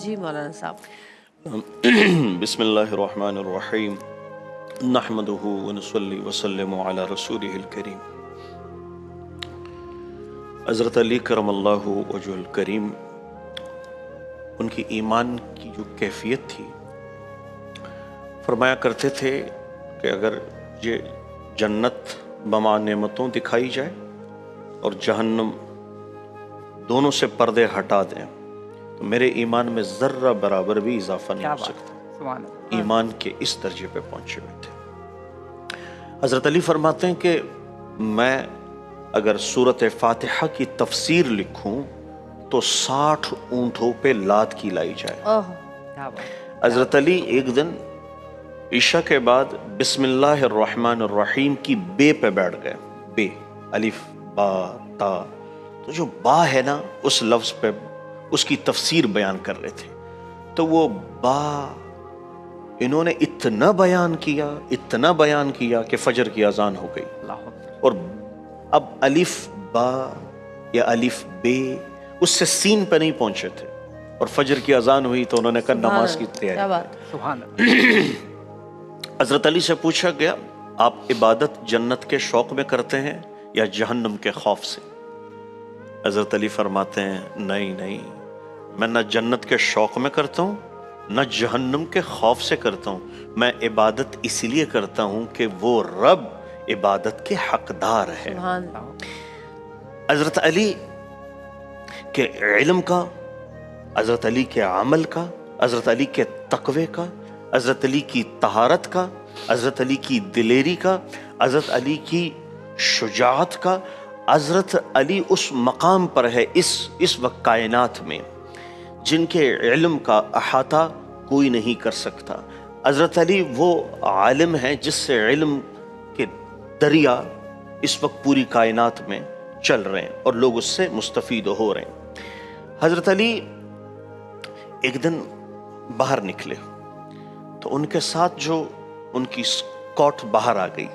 جی مولانا صاحب. بسم اللہ الرحمن الرحیم نحمدہ ونصلی وسلم علی رسولہ الکریم. حضرت علی کرم اللہ وجہ الکریم، ان کی ایمان کی جو کیفیت تھی، فرمایا کرتے تھے کہ اگر یہ جنت بما نعمتوں دکھائی جائے اور جہنم دونوں سے پردے ہٹا دیں تو میرے ایمان میں ذرہ برابر بھی اضافہ نہیں ہو سکتا. ایمان کے اس درجے پہ پہنچے ہوئے تھے. حضرت علی فرماتے ہیں کہ میں اگر سورۃ فاتحہ کی تفسیر لکھوں تو 60 اونٹوں پہ لاد کی لائی جائے. حضرت علی ایک دن عشاء کے بعد بسم اللہ الرحمن الرحیم کی بے پہ بیٹھ گئے. بے، الف با تا، تو جو با ہے نا اس لفظ پہ اس کی تفسیر بیان کر رہے تھے. تو وہ با انہوں نے اتنا بیان کیا کہ فجر کی اذان ہو گئی. اور اب الف با یا الف بے اس سے سین پہ نہیں پہنچے تھے اور فجر کی اذان ہوئی تو انہوں نے کہا نماز کی تیاری. حضرت علی سے پوچھا گیا آپ عبادت جنت کے شوق میں کرتے ہیں یا جہنم کے خوف سے؟ حضرت علی فرماتے ہیں نہیں، میں نہ جنت کے شوق میں کرتا ہوں نہ جہنم کے خوف سے کرتا ہوں. میں عبادت اسی لیے کرتا ہوں کہ وہ رب عبادت کے حقدار ہے. حضرت علی کے علم کا، حضرت علی کے عمل کا، حضرت علی کے تقوی کا، حضرت علی کی طہارت کا، حضرت علی کی دلیری کا، حضرت علی کی شجاعت کا. حضرت علی اس مقام پر ہے اس وقت کائنات میں جن کے علم کا احاطہ کوئی نہیں کر سکتا. حضرت علی وہ عالم ہیں جس سے علم کے دریا اس وقت پوری کائنات میں چل رہے ہیں اور لوگ اس سے مستفید ہو رہے ہیں. حضرت علی ایک دن باہر نکلے تو ان کے ساتھ جو ان کی اسکاٹ باہر آ گئی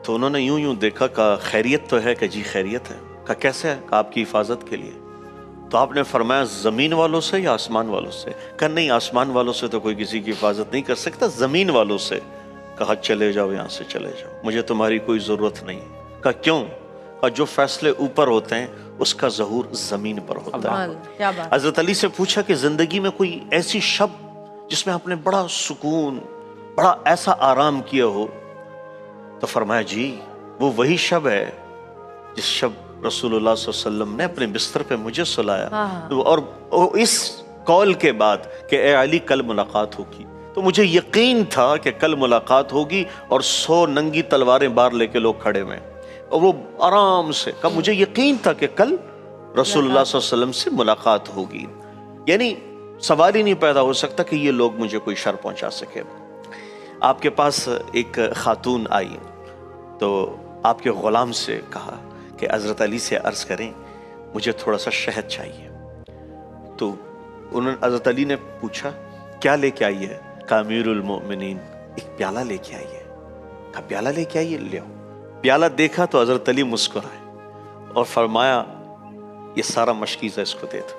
تو انہوں نے یوں دیکھا کہ خیریت تو ہے؟ کہ جی خیریت ہے. کہا کیسے ہے؟ کہ آپ کی حفاظت کے لیے. تو آپ نے فرمایا زمین والوں سے یا آسمان والوں سے؟ کہا نہیں، آسمان والوں سے تو کوئی کسی کی حفاظت نہیں کر سکتا، زمین والوں سے. کہا چلے جاؤ یہاں سے، چلے جاؤ، مجھے تمہاری کوئی ضرورت نہیں. کہا کیوں؟ کہا جو فیصلے اوپر ہوتے ہیں اس کا ظہور زمین پر ہوتا ہے. حضرت علی سے پوچھا کہ زندگی میں کوئی ایسی شب جس میں آپ نے بڑا سکون، بڑا ایسا آرام کیا ہو؟ تو فرمایا جی وہ وہی شب ہے جس شب رسول اللہ صلی اللہ علیہ وسلم نے اپنے بستر پہ مجھے سلایا اور اس قول کے بعد کہ اے علی کل ملاقات ہوگی. تو مجھے یقین تھا کہ کل ملاقات ہوگی اور 100 ننگی تلواریں بار لے کے لوگ کھڑے ہوئے اور وہ آرام سے کہا مجھے یقین تھا کہ کل رسول اللہ صلی اللہ علیہ وسلم سے ملاقات ہوگی. یعنی سوال ہی نہیں پیدا ہو سکتا کہ یہ لوگ مجھے کوئی شر پہنچا سکے. آپ کے پاس ایک خاتون آئی تو آپ کے غلام سے کہا کہ حضرت علی سے عرض کریں مجھے تھوڑا سا شہد چاہیے. تو حضرت علی نے پوچھا کیا لے کے آئی ہے؟ کہا امیر المؤمنین ایک پیالہ لے کے آئی ہے. کہا پیالہ لے کے آئی ہے، لے آؤ. پیالہ دیکھا تو حضرت علی مسکرائے اور فرمایا یہ سارا مشکیزہ اس کو دے دو.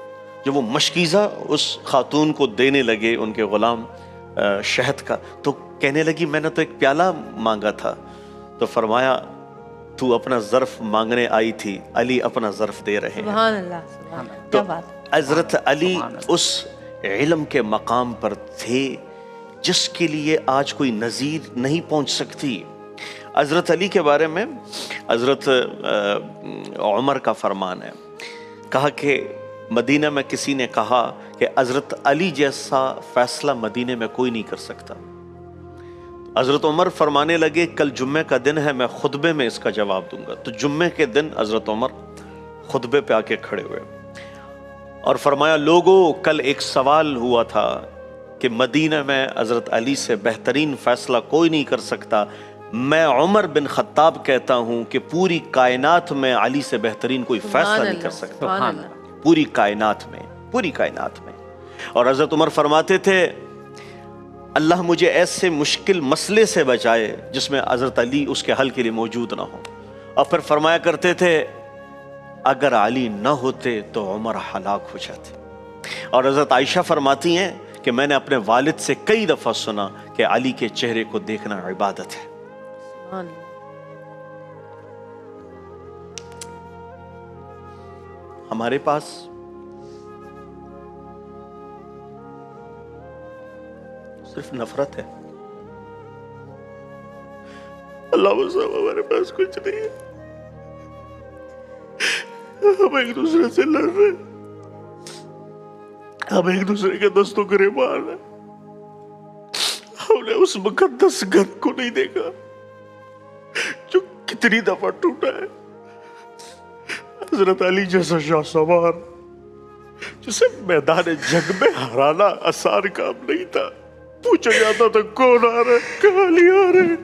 جو وہ مشکیزہ اس خاتون کو دینے لگے ان کے غلام شہد کا، تو کہنے لگی میں نے تو ایک پیالہ مانگا تھا. تو فرمایا تو اپنا ظرف مانگنے آئی تھی، علی اپنا ظرف دے رہے ہیں. سبحان اللہ، سبحان اللہ. تو کیا بات. حضرت علی اس علم کے مقام پر تھے جس کے لیے آج کوئی نظیر نہیں پہنچ سکتی. حضرت علی کے بارے میں حضرت عمر کا فرمان ہے، کہا کہ مدینہ میں کسی نے کہا کہ حضرت علی جیسا فیصلہ مدینہ میں کوئی نہیں کر سکتا. حضرت عمر فرمانے لگے کل جمعے کا دن ہے، میں خطبے میں اس کا جواب دوں گا. تو جمعے کے دن حضرت عمر خطبے پہ آ کے کھڑے ہوئے اور فرمایا لوگو کل ایک سوال ہوا تھا کہ مدینہ میں حضرت علی سے بہترین فیصلہ کوئی نہیں کر سکتا. میں عمر بن خطاب کہتا ہوں کہ پوری کائنات میں علی سے بہترین کوئی فیصلہ نہیں کر سکتا، پوری کائنات میں. اور حضرت عمر فرماتے تھے اللہ مجھے ایسے مشکل مسئلے سے بچائے جس میں حضرت علی اس کے حل کے لیے موجود نہ ہو. اور پھر فرمایا کرتے تھے اگر علی نہ ہوتے تو عمر ہلاک ہو جاتے. اور حضرت عائشہ فرماتی ہیں کہ میں نے اپنے والد سے کئی دفعہ سنا کہ علی کے چہرے کو دیکھنا عبادت ہے. سبحان اللہ. ہمارے پاس صرف نفرت ہے. اللہ صاحب ہمارے پاس کچھ نہیں ہے. ہم ایک دوسرے سے لڑ رہے ہیں, ہم ایک دوسرے کے دستوں گریبان ہیں. ہم نے اس مقدس گھر کو نہیں دیکھا جو کتنی دفعہ ٹوٹا ہے. حضرت علی جیسا شاہ سوار جسے میدان جنگ میں ہرانا آسان کام نہیں تھا. پوچھا جاتا تھا کون آ رہا ہے, کہاں علی آ رہے ہیں,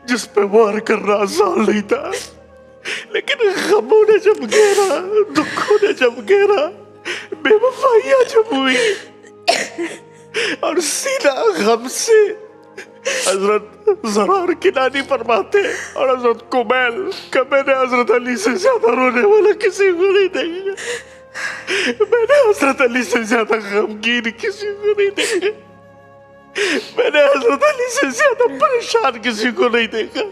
جس پہ وار کرنا آسان نہیں تھا. لیکن غموں نے جب گھیرا, دکھوں نے جب گھیرا, بے وفائیاں جب ہوئی اور سینہ غم سے حضرت زرار کنانی فرماتے اور حضرت کمیل کہ میں نے حضرت علی سے زیادہ رونے والا کسی کو نہیں دیکھا, میں نے حضرت علی سے زیادہ غمگین کسی کو نہیں دیکھا, میں نے حضرت علی سے زیادہ پریشان کسی کو نہیں دیکھا.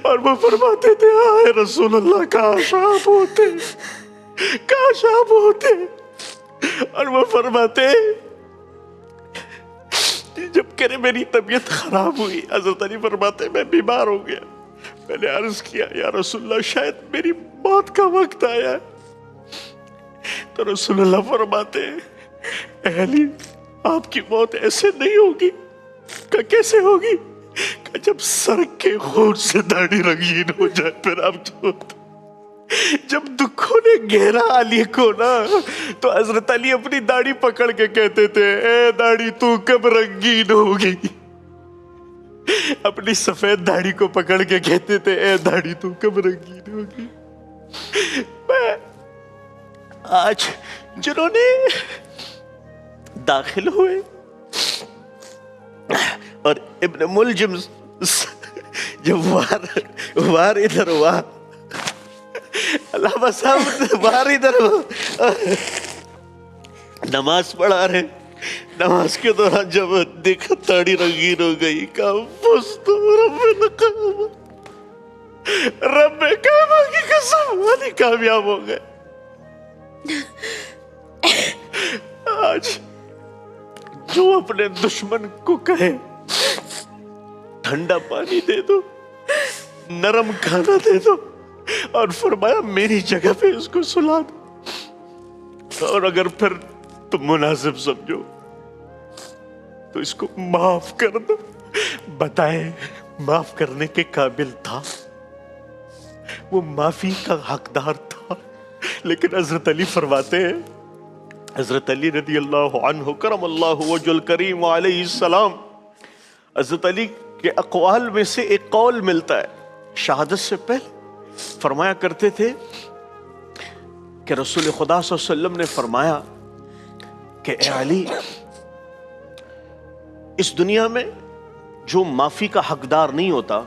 اور وہ فرماتے تھے آئے رسول اللہ کاش آپ ہوتے, کاش آپ ہوتے. اور وہ فرماتے جب کہ میری طبیعت خراب ہوئی, حضرت علی فرماتے میں بیمار ہو گیا, میں نے عرض کیا یا رسول اللہ شاید میری موت کا وقت آیا ہے. تو رسول اللہ فرماتے اے علی آپ کی موت ایسے نہیں ہوگی. کہ کیسے ہوگی؟ کہ جب سر کے خون سے داڑھی رنگین ہو جائے پھر آپ جو. جب دکھوں نے گھیرا علی کو نا تو حضرت علی اپنی داڑھی پکڑ کے کہتے تھے اے داڑھی تو کب رنگین ہوگی. اپنی سفید داڑھی کو پکڑ کے کہتے تھے اے داڑھی تو کب رنگین ہوگی. میں آج جنہوں نے داخل ہوئے اور ابن ملجم جب وار ادھر ہوا, علامہ صاحب وار ادھر ہوا, نماز پڑھا رہے, نماز کے دوران جب دیکھا داڑھی رنگین ہو گئی, کہا فزت رب کعبہ کی قسم علی کامیاب ہو گئے. آج جو اپنے دشمن کو کہے ٹھنڈا پانی دے دو, نرم کھانا دے دو, اور فرمایا میری جگہ پہ اس کو سلا دو, اور اگر پھر تم مناسب سمجھو تو اس کو معاف کر دو. بتائے معاف کرنے کے قابل تھا, وہ معافی کا حقدار تھا. لیکن حضرت علی فرماتے ہیں, حضرت علی رضی اللہ عنہ کرم اللہ وجہ الکریم علیہ السلام, حضرت علی کے اقوال میں سے ایک قول ملتا ہے, شہادت سے پہلے فرمایا کرتے تھے کہ رسول خدا صلی اللہ علیہ وسلم نے فرمایا کہ اے علی اس دنیا میں جو معافی کا حقدار نہیں ہوتا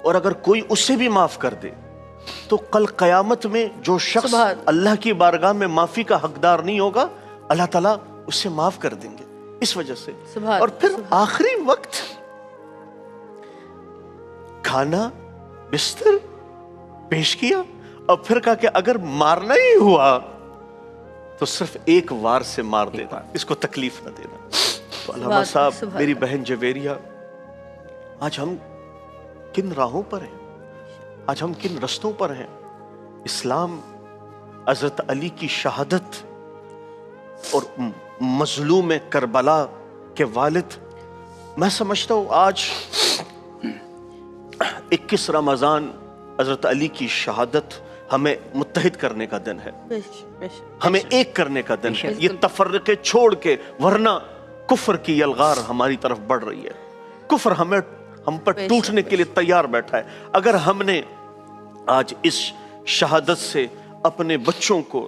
اور اگر کوئی اسے بھی معاف کر دے تو کل قیامت میں جو شخص اللہ کی بارگاہ میں معافی کا حقدار نہیں ہوگا اللہ تعالیٰ اسے معاف کر دیں گے. اس وجہ سے اور پھر آخری وقت کھانا بستر پیش کیا اور پھر کہا کہ اگر مارنا ہی ہوا تو صرف ایک وار سے مار دینا, اس کو تکلیف نہ دینا. تو علامہ صاحب, میری بہن جویریہ, آج ہم کن راہوں پر ہیں, آج ہم کن رستوں پر ہیں. اسلام حضرت علی کی شہادت اور مظلوم کربلا کے والد, میں سمجھتا ہوں آج 21 رمضان حضرت علی کی شہادت ہمیں متحد کرنے کا دن ہے, ہمیں ایک کرنے کا دن ہے. یہ تفرقے چھوڑ کے, ورنہ کفر کی یلغار ہماری طرف بڑھ رہی ہے. کفر ہم پر ٹوٹنے کے لیے تیار بیٹھا ہے. اگر ہم نے آج اس شہادت سے اپنے بچوں کو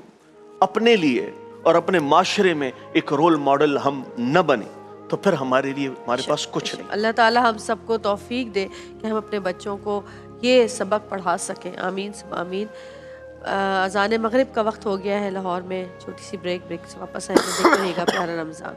اپنے لیے اور اپنے معاشرے میں ایک رول ماڈل ہم نہ بنے تو پھر ہمارے پاس کچھ نہیں. اللہ تعالیٰ ہم سب کو توفیق دے کہ ہم اپنے بچوں کو یہ سبق پڑھا سکیں. آمین سب آمین. اذان مغرب کا وقت ہو گیا ہے لاہور میں. چھوٹی سی بریک سے واپس آئیں گے. دیکھ رہیے گا پیارا رمضان.